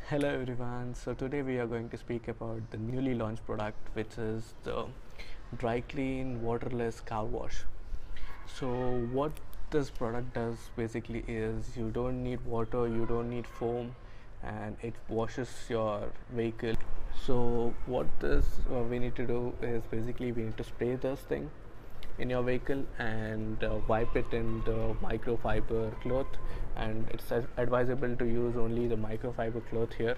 Hello everyone, so today we are going to speak about the newly launched product, which is the Drykleen waterless car wash. So what this product does basically is you don't need water, you don't need foam, and it washes your vehicle. So what we need to do is basically we need to spray this thing in your vehicle and wipe it in the microfiber cloth, and it's advisable to use only the microfiber cloth here.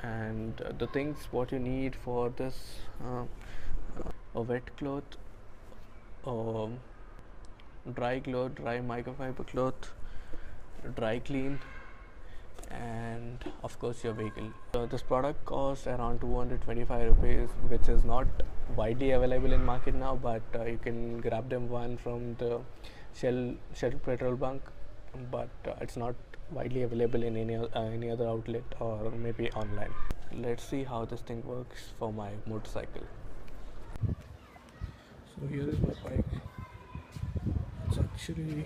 And the things what you need for this, a wet cloth, um, dry microfiber cloth, dry clean, and of course your vehicle. This product costs around 225 rupees, which is not widely available in market now, but you can grab them one from the Shell petrol bunk, but it's not widely available in any other outlet or maybe online. Let's see how this thing works for my motorcycle. So here is my bike. It's actually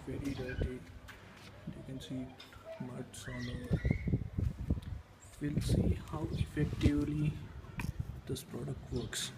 very dirty. You can see muds all over. We'll see how effectively this product works.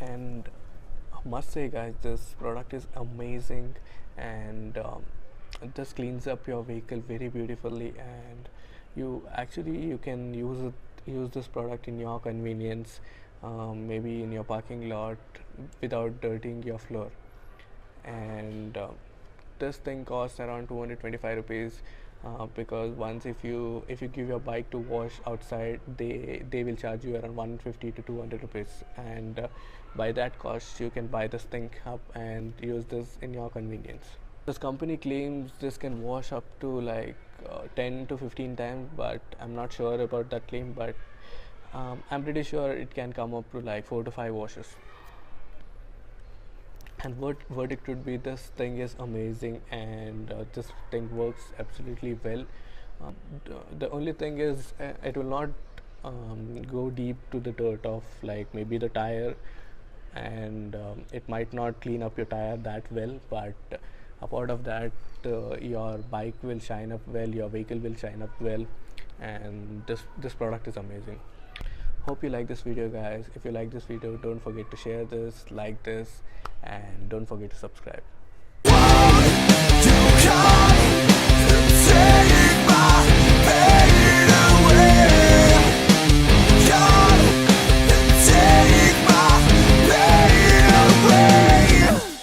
And I must say guys, this product is amazing, and this cleans up your vehicle very beautifully, and you can use this product in your convenience, maybe in your parking lot without dirtying your floor. And this thing costs around 225 rupees, because once if you give your bike to wash outside, they will charge you around 150 to 200 rupees, and by that cost you can buy this thing up and use this in your convenience. This company claims this can wash up to like 10 to 15 times, but I'm not sure about that claim, but I'm pretty sure it can come up to like 4 to 5 washes. And what verdict would be, this thing is amazing, and this thing works absolutely well. The only thing is it will not go deep to the dirt of like maybe the tire, and it might not clean up your tire that well, but apart of that, your bike will shine up well, your vehicle will shine up well, and this product is amazing. Hope you like this video guys. If you like this video, don't forget to share this, like this, and don't forget to subscribe.